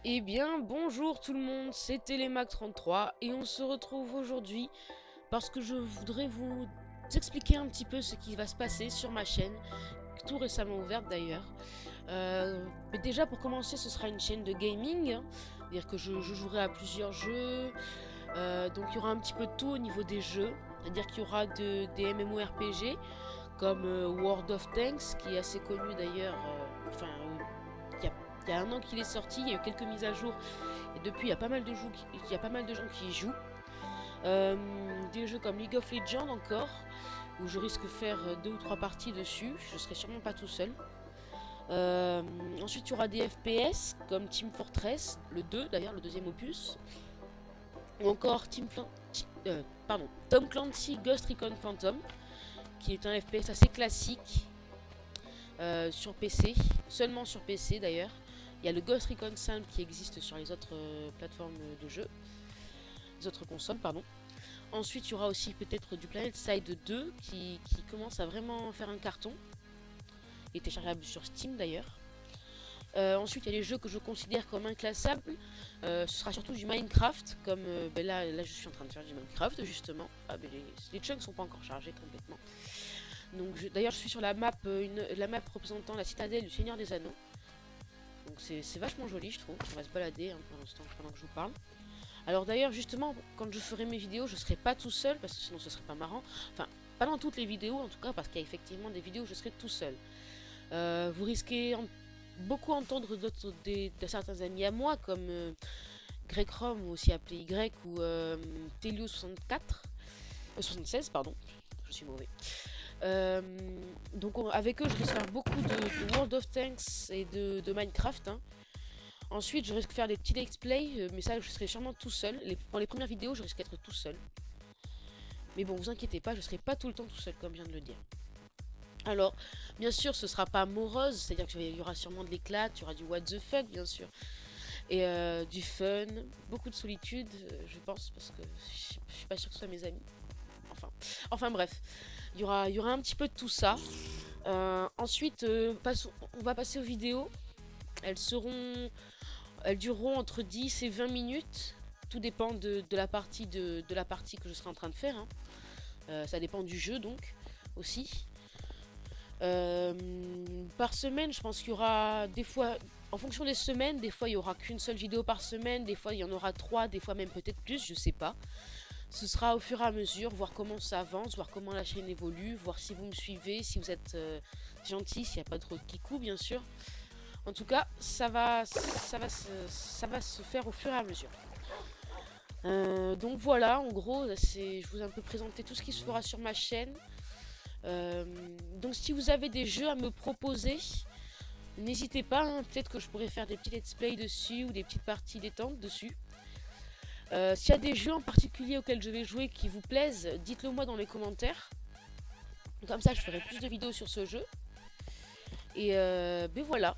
Eh bien, bonjour tout le monde, c'est Télémac33 et on se retrouve aujourd'hui parce que je voudrais vous expliquer un petit peu ce qui va se passer sur ma chaîne, tout récemment ouverte d'ailleurs. Mais déjà pour commencer, ce sera une chaîne de gaming, hein, c'est-à-dire que je jouerai à plusieurs jeux, donc il y aura un petit peu de tout au niveau des jeux, c'est-à-dire qu'il y aura des MMORPG comme World of Tanks qui est assez connu d'ailleurs, il y a, il y a un an qu'il est sorti, il y a eu quelques mises à jour et depuis, il y a pas mal de gens qui y jouent. Des jeux comme League of Legends encore, où je risque de faire 2 ou 3 parties dessus. Je serai sûrement pas tout seul. Ensuite, il y aura des FPS comme Team Fortress, le 2 d'ailleurs, le deuxième opus. Ou encore Tom Clancy Ghost Recon Phantom, qui est un FPS assez classique sur PC, seulement sur PC d'ailleurs. Il y a le Ghost Recon simple qui existe sur les autres plateformes de jeu, les autres consoles, pardon. Ensuite, il y aura aussi peut-être du Planet Side 2 qui commence à vraiment faire un carton. Il est téléchargeable sur Steam d'ailleurs. Ensuite, il y a les jeux que je considère comme inclassables. Ce sera surtout du Minecraft, comme là, je suis en train de faire du Minecraft justement. Ah, mais les chunks sont pas encore chargés complètement. Donc, d'ailleurs, je suis sur la map, la map représentant la citadelle du Seigneur des Anneaux. Donc, c'est vachement joli, je trouve. On va se balader hein, pour l'instant pendant que je vous parle. Alors d'ailleurs justement quand je ferai mes vidéos je serai pas tout seul parce que sinon ce serait pas marrant. Enfin pas dans toutes les vidéos en tout cas parce qu'il y a effectivement des vidéos où je serai tout seul. Vous risquez beaucoup entendre de certains amis à moi comme Greg Rom aussi appelé Y ou Telio64 76 pardon. Je suis mauvais. Donc avec eux je risque de faire beaucoup de World of Tanks et de Minecraft hein. Ensuite, je risque de faire des petits let's play, mais ça, je serai sûrement tout seul. Pour les premières vidéos, je risque d'être tout seul. Mais bon, vous inquiétez pas, je serai pas tout le temps tout seul, comme je viens de le dire. Alors, bien sûr, ce sera pas morose, c'est-à-dire qu'il y aura sûrement de l'éclat, il y aura du what the fuck, bien sûr. Et du fun, beaucoup de solitude, je pense, parce que je suis pas sûre que ce soit mes amis. Enfin bref, il y aura un petit peu de tout ça. Ensuite, on va passer aux vidéos. Elles seront Elles dureront entre 10 et 20 minutes. Tout dépend de la partie que je serai en train de faire. Hein. Ça dépend du jeu donc aussi. Euh, Par semaine, je pense qu'il y aura des fois, en fonction des semaines, des fois il y aura qu'une seule vidéo par semaine, des fois il y en aura 3, des fois même peut-être plus, je sais pas. Ce sera au fur et à mesure, voir comment ça avance, voir comment la chaîne évolue, voir si vous me suivez, si vous êtes gentil, s'il n'y a pas trop de kikou bien sûr. En tout cas, ça va se faire au fur et à mesure. Donc voilà, en gros, je vous ai un peu présenté tout ce qui se fera sur ma chaîne. Donc si vous avez des jeux à me proposer, n'hésitez pas, hein, peut-être que je pourrais faire des petits let's play dessus ou des petites parties détente dessus. S'il y a des jeux en particulier auxquels je vais jouer qui vous plaisent, dites-le moi dans les commentaires. Comme ça, je ferai plus de vidéos sur ce jeu. Et ben voilà.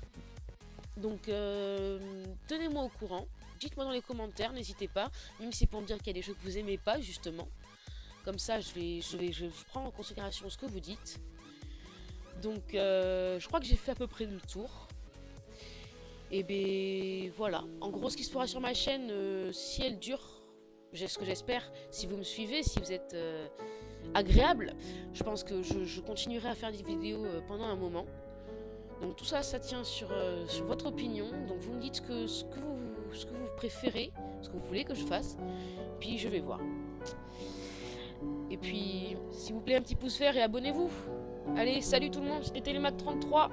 Donc tenez-moi au courant. Dites-moi dans les commentaires, n'hésitez pas. Même si c'est pour me dire qu'il y a des jeux que vous aimez pas, justement. Comme ça, je prends en considération ce que vous dites. Donc je crois que j'ai fait à peu près le tour. Et ben voilà. En gros, ce qui se fera sur ma chaîne, si elle dure, ce que j'espère, si vous me suivez, si vous êtes agréable, je pense que je continuerai à faire des vidéos pendant un moment. Donc tout ça, ça tient sur votre opinion. Donc vous me dites ce que vous préférez, ce que vous voulez que je fasse. Puis je vais voir. Et puis, s'il vous plaît, un petit pouce vert et abonnez-vous. Allez, salut tout le monde, c'était Télémac33.